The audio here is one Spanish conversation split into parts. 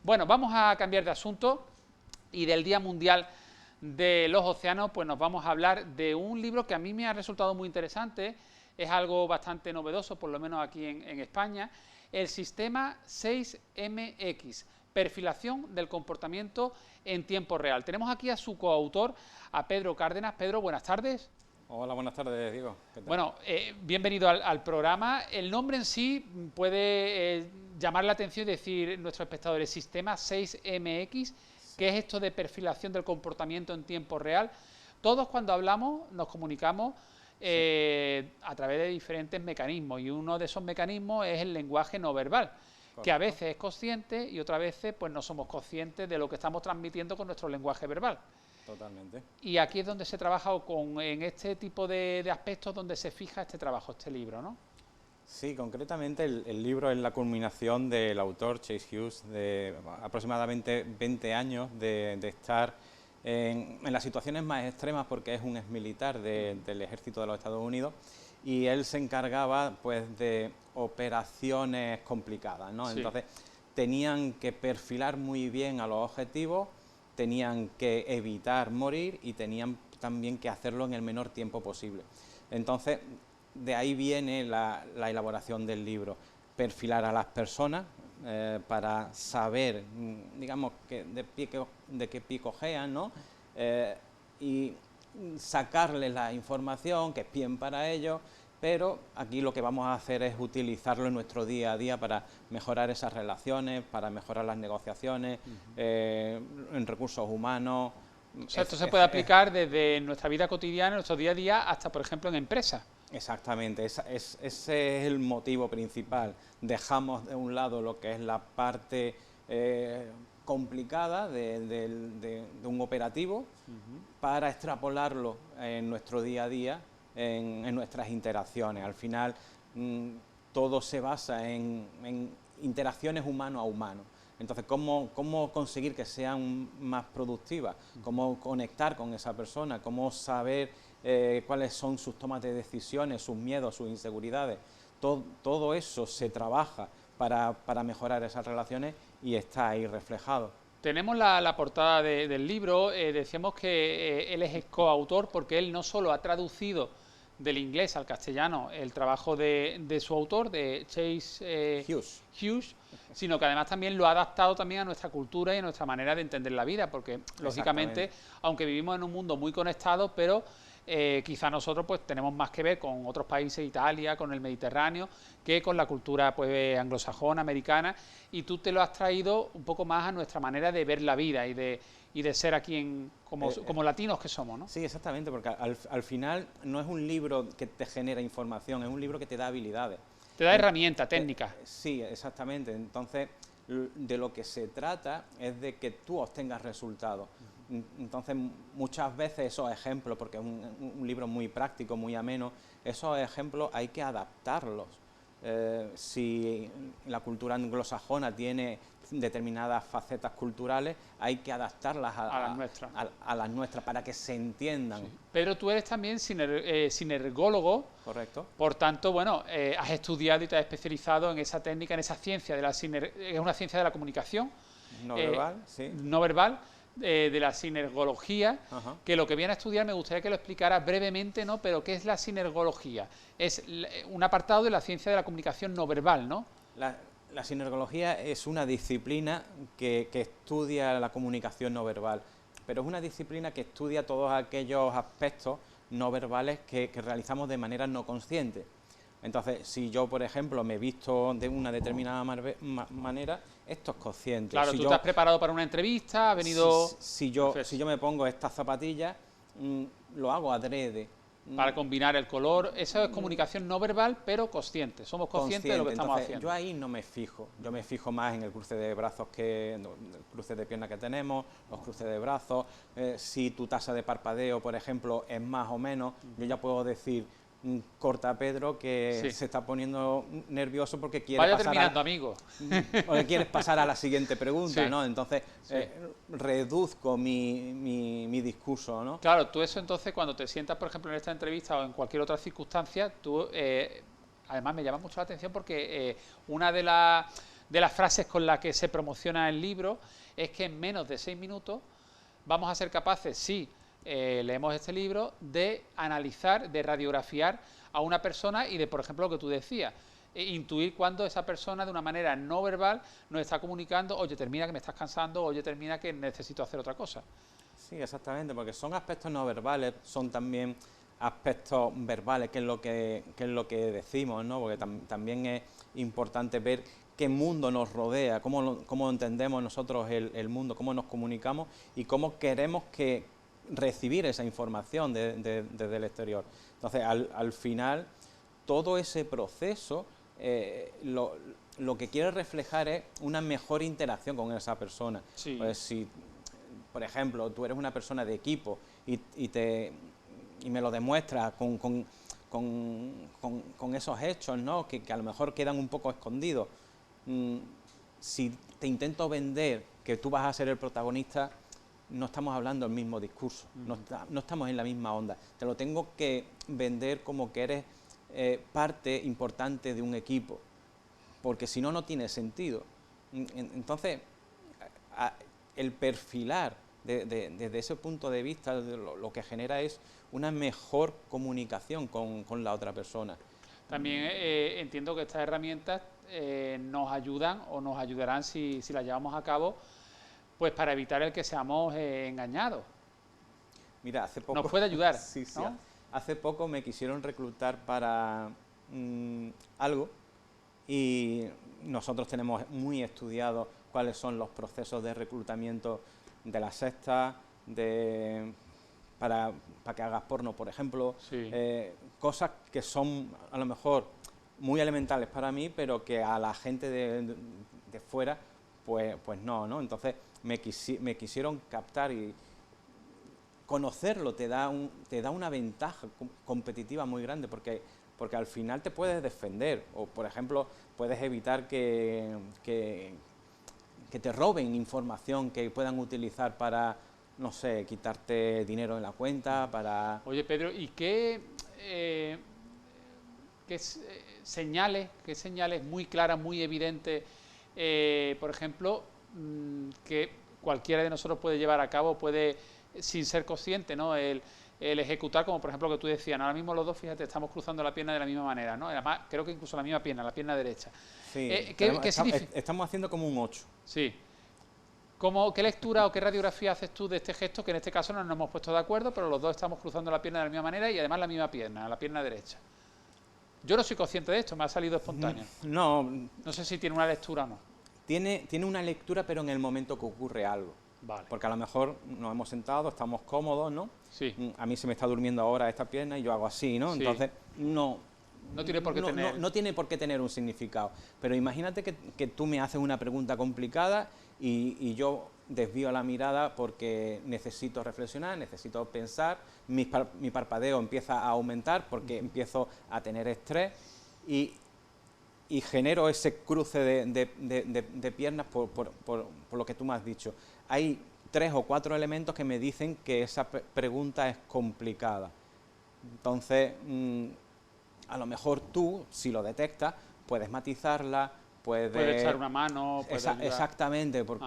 Bueno, vamos a cambiar de asunto y del Día Mundial de los Océanos, pues nos vamos a hablar de un libro que a mí me ha resultado muy interesante, es algo bastante novedoso, por lo menos aquí en España, el sistema 6MX, perfilación del comportamiento en tiempo real. Tenemos aquí a su coautor, a Pedro Cárdenas. Pedro, buenas tardes. Hola, buenas tardes, Diego. ¿Qué tal? Bueno, bienvenido al programa. El nombre en sí puede llamar la atención y decir nuestros espectadores, sistema 6MX, ¿qué es esto de perfilación del comportamiento en tiempo real? Todos cuando hablamos nos comunicamos a través de diferentes mecanismos y uno de esos mecanismos es el lenguaje no verbal, Correcto. que a veces es consciente y otras veces pues no somos conscientes de lo que estamos transmitiendo con nuestro lenguaje verbal. Totalmente. Y aquí es donde se trabaja en este tipo de aspectos donde se fija este trabajo, este libro, ¿no? Sí, concretamente el libro es la culminación del autor Chase Hughes de aproximadamente 20 años de estar en las situaciones más extremas, porque es un exmilitar del ejército de los Estados Unidos, y él se encargaba pues de operaciones complicadas, ¿no? Sí. Entonces tenían que perfilar muy bien a los objetivos, tenían que evitar morir y tenían también que hacerlo en el menor tiempo posible. Entonces, de ahí viene la elaboración del libro, perfilar a las personas para saber, digamos, de qué picojean, ¿no? Y sacarles la información que es bien para ellos, pero aquí lo que vamos a hacer es utilizarlo en nuestro día a día para mejorar esas relaciones, para mejorar las negociaciones, en recursos humanos. O sea, esto se puede aplicar desde nuestra vida cotidiana, nuestro día a día, hasta, por ejemplo, en empresas. Exactamente, ese es el motivo principal. Dejamos de un lado lo que es la parte complicada de un operativo para extrapolarlo en nuestro día a día, en nuestras interacciones. Al final, todo se basa en interacciones humano a humano. Entonces, ¿cómo conseguir que sean más productivas? ¿Cómo conectar con esa persona? ¿Cómo saber cuáles son sus tomas de decisiones, sus miedos, sus inseguridades? Todo eso se trabaja para mejorar esas relaciones y está ahí reflejado. Tenemos la portada del libro, decíamos que él es coautor porque él no solo ha traducido del inglés al castellano el trabajo de su autor, de Chase Hughes, sino que además también lo ha adaptado también a nuestra cultura y a nuestra manera de entender la vida, porque lógicamente, aunque vivimos en un mundo muy conectado, pero quizá nosotros pues tenemos más que ver con otros países, Italia, con el Mediterráneo, que con la cultura pues anglosajona, americana, y tú te lo has traído un poco más a nuestra manera de ver la vida y de ser aquí como latinos que somos, ¿no? Sí, exactamente, porque al final no es un libro que te genera información, es un libro que te da habilidades. Te da herramientas, técnicas. Sí, exactamente. Entonces, de lo que se trata es de que tú obtengas resultados. Entonces, muchas veces esos ejemplos, porque es un libro muy práctico, muy ameno, esos ejemplos hay que adaptarlos. Si la cultura anglosajona tiene determinadas facetas culturales, hay que adaptarlas a las nuestras para que se entiendan. Sí. Pedro, tú eres también sinergólogo. Correcto. Por tanto, bueno, has estudiado y te has especializado en esa técnica, en esa ciencia de es una ciencia de la comunicación. No verbal, sí. No verbal, de la sinergología, que lo que viene a estudiar me gustaría que lo explicaras brevemente, ¿no? Pero ¿qué es la sinergología? Es un apartado de la ciencia de la comunicación no verbal, ¿no? La sinergología es una disciplina que estudia la comunicación no verbal, pero es una disciplina que estudia todos aquellos aspectos no verbales que realizamos de manera no consciente. Entonces, si yo, por ejemplo, me visto de una determinada manera, esto es consciente. Claro, tú te has preparado para una entrevista, has venido... Si yo me pongo estas zapatillas, lo hago adrede. Para combinar el color, eso es comunicación no verbal, pero consciente. Somos conscientes de lo que estamos haciendo. Yo ahí no me fijo, yo me fijo más en el cruce de brazos, el cruce de piernas que tenemos, los cruces de brazos. Si tu tasa de parpadeo, por ejemplo, es más o menos, yo ya puedo decir, corta a Pedro que se está poniendo nervioso porque quiere amigo. Porque quieres pasar a la siguiente pregunta, ¿no? Entonces reduzco mi discurso, ¿no? Claro, tú eso entonces cuando te sientas, por ejemplo, en esta entrevista o en cualquier otra circunstancia, tú además me llama mucho la atención porque una de de las frases con las que se promociona el libro es que en menos de 6 minutos vamos a ser capaces, si leemos este libro, de analizar, de radiografiar a una persona y de, por ejemplo, lo que tú decías, intuir cuando esa persona de una manera no verbal nos está comunicando, oye, termina que me estás cansando, oye, termina que necesito hacer otra cosa. Sí, exactamente, porque son aspectos no verbales, son también aspectos verbales, que es lo que decimos, ¿no? Porque también es importante ver qué mundo nos rodea, cómo entendemos nosotros el mundo, cómo nos comunicamos y cómo queremos recibir esa información desde el exterior. Entonces, al final, todo ese proceso lo que quiere reflejar es una mejor interacción con esa persona. Sí. Pues si, por ejemplo, tú eres una persona de equipo y me lo demuestras con esos hechos, ¿no? que a lo mejor quedan un poco escondidos. Si te intento vender que tú vas a ser el protagonista, no estamos hablando el mismo discurso, no estamos en la misma onda. Te lo tengo que vender como que eres parte importante de un equipo, porque si no, no tiene sentido. Entonces, el perfilar desde ese punto de vista, lo que genera es una mejor comunicación con la otra persona. También entiendo que estas herramientas nos ayudan o nos ayudarán si las llevamos a cabo, pues para evitar el que seamos engañados. Mira, hace poco... Nos puede ayudar, sí, ¿no? Hace poco me quisieron reclutar para algo y nosotros tenemos muy estudiado cuáles son los procesos de reclutamiento de la sexta, para que hagas porno, por ejemplo, Sí. Cosas que son a lo mejor muy elementales para mí, pero que a la gente de fuera, pues no. Entonces me quisieron captar y conocerlo te da una ventaja competitiva muy grande, porque al final te puedes defender, o por ejemplo puedes evitar que te roben información que puedan utilizar para, no sé, quitarte dinero en la cuenta, para... Oye, Pedro, ¿y qué señales muy claras, muy evidentes, por ejemplo, que cualquiera de nosotros puede llevar a cabo, puede, sin ser consciente, ¿no? El ejecutar, como por ejemplo que tú decías, ¿no? Ahora mismo los dos, fíjate, estamos cruzando la pierna de la misma manera, ¿no? Además, creo que incluso la misma pierna, la pierna derecha. Sí, ¿Qué significa? estamos haciendo como un 8. Sí. ¿Qué lectura o qué radiografía haces tú de este gesto, que en este caso no nos hemos puesto de acuerdo, pero los dos estamos cruzando la pierna de la misma manera y además la misma pierna, la pierna derecha? Yo no soy consciente de esto, me ha salido espontáneo. No sé si tiene una lectura o no. Tiene una lectura, pero en el momento que ocurre algo. Vale. Porque a lo mejor nos hemos sentado, estamos cómodos, ¿no? Sí. A mí se me está durmiendo ahora esta pierna y yo hago así, ¿no? Sí. Entonces, no tiene por qué tener... No tiene por qué tener un significado. Pero imagínate que tú me haces una pregunta complicada y yo desvío la mirada porque necesito reflexionar, necesito pensar, mi parpadeo empieza a aumentar porque empiezo a tener estrés y genero ese cruce de piernas por lo que tú me has dicho. Hay 3 o 4 elementos que me dicen que esa pregunta es complicada. Entonces, a lo mejor tú, si lo detectas, puedes matizarla, puedes echar una mano, puedes ayudar. Exactamente, por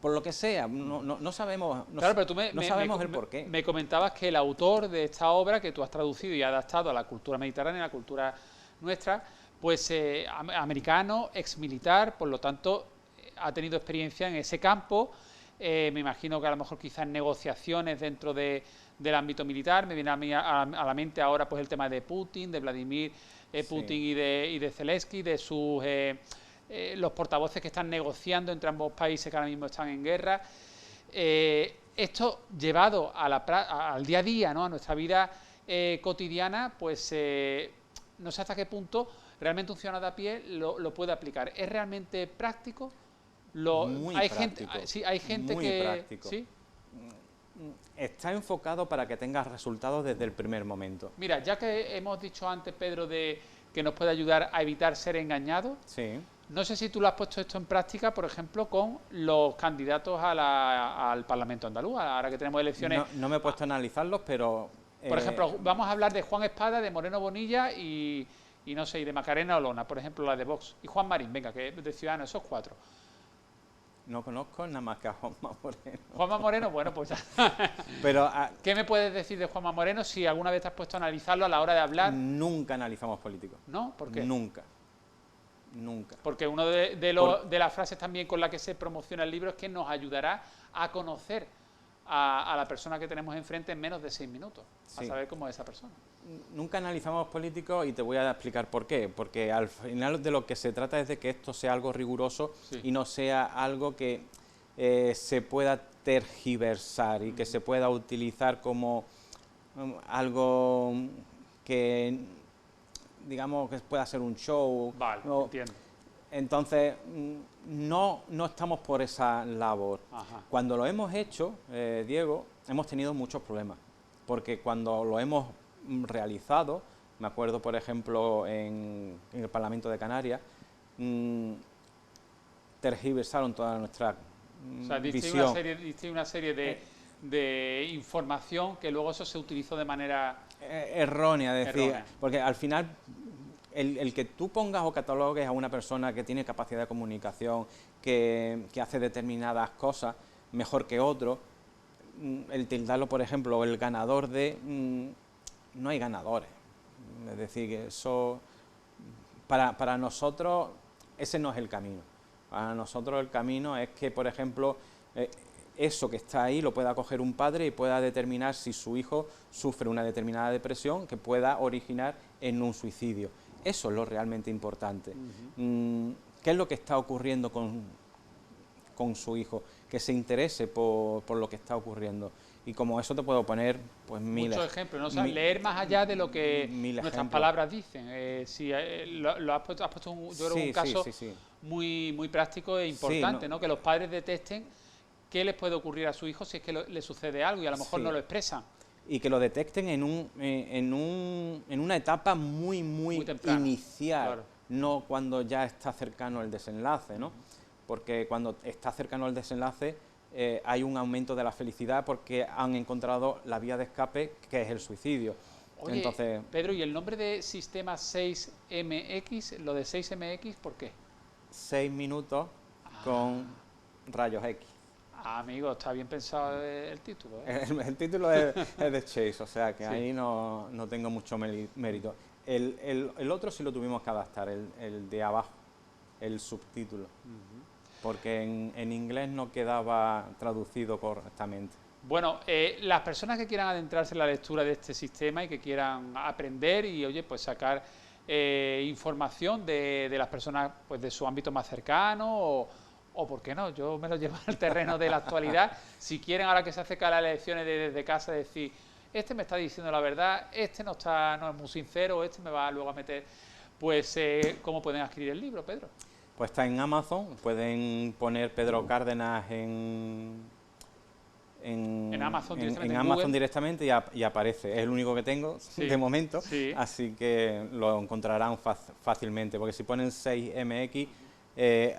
lo que sea, no sabemos, claro, pero tú sabemos el porqué. Me comentabas que el autor de esta obra, que tú has traducido y adaptado a la cultura mediterránea, a la cultura nuestra, pues americano, exmilitar, por lo tanto, ha tenido experiencia en ese campo. Me imagino que a lo mejor quizás negociaciones dentro del ámbito militar. Me viene a mí a la mente ahora pues el tema de Putin, de Vladimir Putin, sí, y de Zelensky, de sus los portavoces que están negociando entre ambos países que ahora mismo están en guerra. Esto llevado al día a día, ¿no? A nuestra vida cotidiana, pues no sé hasta qué punto realmente un ciudadano de a pie lo puede aplicar. ¿Es realmente práctico? Muy práctico. Hay gente muy que... práctico. ¿Sí? Está enfocado para que tengas resultados desde el primer momento. Mira, ya que hemos dicho antes, Pedro, de que nos puede ayudar a evitar ser engañados, sí, no sé si tú lo has puesto esto en práctica, por ejemplo, con los candidatos al Parlamento andaluz, ahora que tenemos elecciones. No me he puesto a analizarlos, pero... Por ejemplo, vamos a hablar de Juan Espada, de Moreno Bonilla y y no sé, y de Macarena Olona, por ejemplo, la de Vox, y Juan Marín, venga, que es de Ciudadanos, esos 4. No conozco nada más que a Juanma Moreno. Juanma Moreno, bueno, pues ya. Pero ¿Qué me puedes decir de Juanma Moreno si alguna vez te has puesto a analizarlo a la hora de hablar? nunca analizamos políticos. ¿No? ¿Por qué? Nunca. Nunca. Porque una de las frases también con la que se promociona el libro es que nos ayudará a conocer a la persona que tenemos enfrente en menos de 6 minutos, a Sí. saber cómo es esa persona. Nunca analizamos políticos y te voy a explicar por qué. Porque al final de lo que se trata es de que esto sea algo riguroso Sí. y no sea algo que se pueda tergiversar y que se pueda utilizar como algo que, digamos, que pueda ser un show. Vale, ¿no? entiendo. Entonces, no estamos por esa labor. Ajá. Cuando lo hemos hecho, Diego, hemos tenido muchos problemas, porque cuando lo hemos realizado, me acuerdo, por ejemplo, en el Parlamento de Canarias, tergiversaron toda nuestra O sea, diste visión. una serie de información que luego eso se utilizó de manera... Errónea, decir, Errónea. porque al final el que tú pongas o catalogues a una persona que tiene capacidad de comunicación, que hace determinadas cosas mejor que otro, el tildarlo, por ejemplo, el ganador de... no hay ganadores. Es decir, que eso... Para nosotros ese no es el camino. Para nosotros el camino es que, por ejemplo, eso que está ahí lo pueda coger un padre y pueda determinar si su hijo sufre una determinada depresión que pueda originar en un suicidio. Eso es lo realmente importante. ¿Qué es lo que está ocurriendo con su hijo? Que se interese por lo que está ocurriendo. Y como eso te puedo poner pues Muchos ejemplos, ¿no? O sea, leer más allá de lo que nuestras ejemplos. palabras dicen. Lo has puesto yo creo, Sí, un caso sí. muy práctico e importante, Sí, ¿no? Que los padres detesten qué les puede ocurrir a su hijo si es que le sucede algo y a lo mejor Sí. no lo expresan. Y que lo detecten en una etapa muy temprana, inicial, claro. no cuando ya está cercano el desenlace, ¿no? Porque cuando está cercano el desenlace hay un aumento de la felicidad porque han encontrado la vía de escape, que es el suicidio. Oye, Entonces, Pedro, ¿y el nombre de sistema 6MX, lo de 6MX, por qué? 6 minutos con rayos X. Amigo, está bien pensado el título, ¿eh? El título es de Chase, o sea que Sí. ahí no tengo mucho mérito. El otro sí lo tuvimos que adaptar, el de abajo, el subtítulo, porque en inglés no quedaba traducido correctamente. Bueno, las personas que quieran adentrarse en la lectura de este sistema y que quieran aprender y, oye, pues sacar información de las personas pues de su ámbito más cercano o ¿por qué no? Yo me lo llevo al terreno de la actualidad. Si quieren, ahora que se acercan las elecciones desde casa, decir, este me está diciendo la verdad, este no es muy sincero, este me va luego a meter... Pues, ¿cómo pueden adquirir el libro, Pedro? Pues está en Amazon, pueden poner Pedro Cárdenas En Amazon directamente, en en Amazon Google. directamente y aparece. Es el único que tengo Sí, de momento, sí. así que lo encontrarán fácilmente, porque si ponen 6MX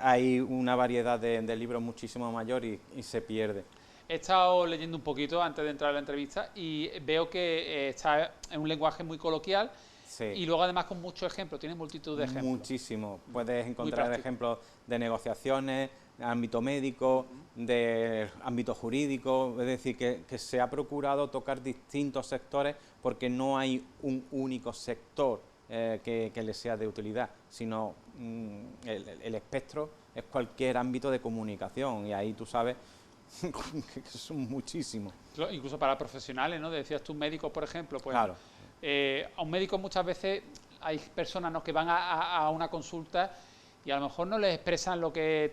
hay una variedad de libros muchísimo mayor y se pierde. He estado leyendo un poquito antes de entrar a la entrevista y veo que está en un lenguaje muy coloquial Sí. y luego además con muchos ejemplos, tiene multitud de ejemplos. Muchísimo. Puedes encontrar práctico. ejemplos de negociaciones, de ámbito médico, de ámbito jurídico, es decir, que se ha procurado tocar distintos sectores porque no hay un único sector que le sea de utilidad, sino el espectro es cualquier ámbito de comunicación y ahí tú sabes que son muchísimos. Incluso para profesionales, ¿no? Decías tú, médicos, por ejemplo, pues Claro. a un médico muchas veces hay personas, ¿no?, que van a una consulta y a lo mejor no les expresan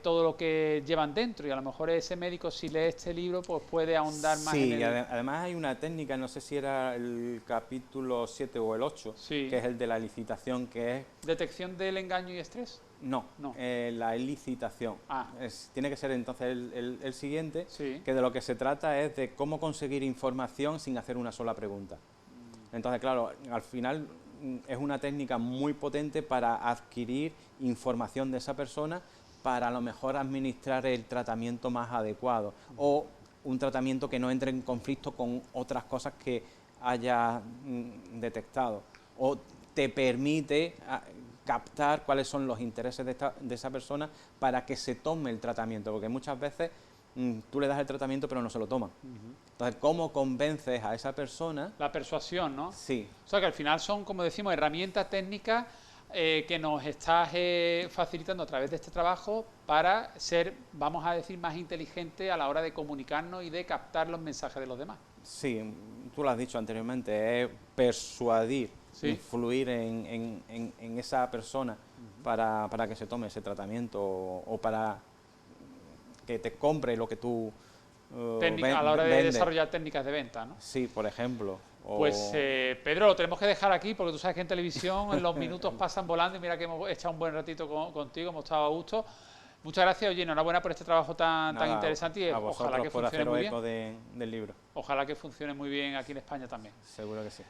todo lo que llevan dentro y a lo mejor ese médico, si lee este libro, pues puede ahondar más Sí, en y el... además hay una técnica, no sé si era el capítulo 7 o el 8, Sí. que es el de la licitación, que es... ¿Detección del engaño y estrés? No, No. la licitación. Ah. Tiene que ser entonces el siguiente, Sí. que de lo que se trata es de cómo conseguir información sin hacer una sola pregunta. Entonces, claro, al final es una técnica muy potente para adquirir información de esa persona para a lo mejor administrar el tratamiento más adecuado o un tratamiento que no entre en conflicto con otras cosas que haya detectado o te permite captar cuáles son los intereses de esa persona para que se tome el tratamiento, porque muchas veces tú le das el tratamiento pero no se lo toma. Entonces, ¿cómo convences a esa persona? La persuasión, ¿no? Sí. O sea, que al final son, como decimos, herramientas técnicas que nos estás facilitando a través de este trabajo para ser, vamos a decir, más inteligentes a la hora de comunicarnos y de captar los mensajes de los demás. Sí, tú lo has dicho anteriormente, es persuadir, Sí. influir en esa persona para que se tome ese tratamiento o para que te compre lo que tú A la hora de vendes. desarrollar técnicas de venta, ¿no? Sí, por ejemplo. Pues Pedro, lo tenemos que dejar aquí porque tú sabes que en televisión los minutos pasan volando y mira que hemos echado un buen ratito contigo, hemos estado a gusto. Muchas gracias, oye, enhorabuena por este trabajo tan interesante y ojalá que funcione muy bien. eco del libro. Ojalá que funcione muy bien aquí en España también. Seguro que sí.